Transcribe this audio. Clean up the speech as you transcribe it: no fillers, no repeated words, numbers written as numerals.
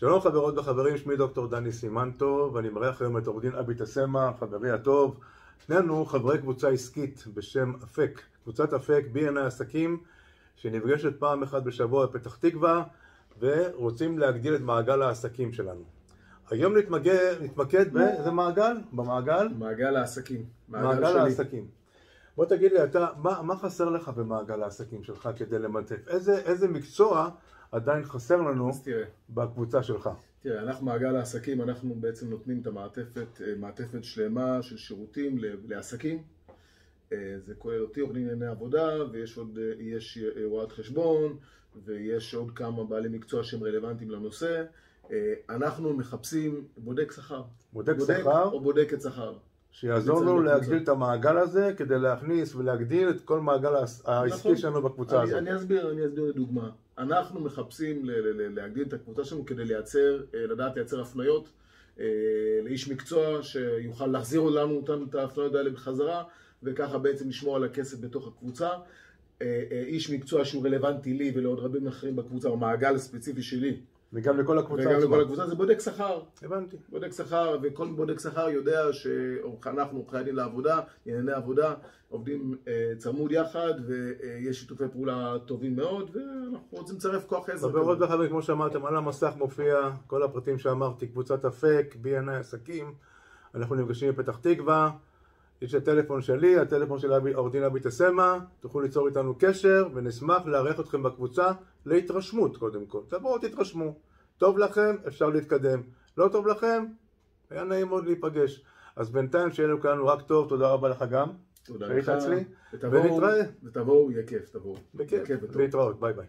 שלום חברות וחברים, שמי דוקטור דני סימנטו, ואני מארח היום את עורך דין אבי תסמה, חברי הטוב. שנינו חברי קבוצה עסקית בשם אפק, קבוצת אפק B&I עסקים, שנפגשת פעם אחת בשבוע בפתח תקווה, ורוצים להגדיל את מעגל העסקים שלנו. היום נתמקד באיזה מעגל? מעגל העסקים. מעגל העסקים. בוא תגיד לי, אתה, מה חסר לך במעגל העסקים שלך כדי למנטף? איזה מקצוע עדיין חסר לנו בקבוצה שלך? תראה, אנחנו מעגל העסקים, אנחנו בעצם נותנים את מעטפת שלמה של שירותים לעסקים. זה כולל אותי, עורך דין לענייני עבודה, ויש רואת חשבון, ויש עוד כמה בעלי מקצוע שהם רלוונטיים לנושא. אנחנו מחפשים בודק שכר. בודק שכר? או בודקת שכר. שיעזור לנו להגדיל את המעגל הזה כדי להכניס ולהגדיל את כל מעגל העסקי שלנו בקבוצה הזאת. אני אסביר לדוגמה. אנחנו מחפשים להגדיל את הקבוצה שלנו כדי לדעת לייצר הפניות לאיש מקצוע שיוכל להחזיר לנו את ההפניות האלה בחזרה, וככה בעצם לשמור על הכסף בתוך הקבוצה. איש מקצוע שהוא רלוונטי לי ולעוד רבים אחרים בקבוצה, במעגל הספציפי שלי. וגם לכל הקבוצה עצמה. וגם לכל הקבוצה, זה בודק שכר. הבנתי. בודק שכר, וכל בודק שכר יודע שאנחנו עורכי דין לעבודה, ענייני עבודה, עובדים צמוד יחד, ויש שיתופי פעולה טובים מאוד, ואנחנו רוצים לצרף כוח עזר. חברות וחברים, כמו שאמרתם, על המסך מופיע כל הפרטים שאמרתי, קבוצת אפק, B&I עסקים. אנחנו נפגשים בפתח תקווה. יש הטלפון שלי, הטלפון של עורך דין אבי תסמה, תוכלו ליצור איתנו קשר, ונשמח לארח אתכם בקבוצה להתרשמות קודם כל. תבואו, תתרשמו. טוב לכם, אפשר להתקדם. לא טוב לכם, היה נעים מאוד להיפגש. אז בינתיים שיהיה לנו רק טוב, תודה רבה לך גם. תודה לך. ונתראה. ותבואו, יהיה כיף, תבואו. בכיף, להתראות, ביי ביי.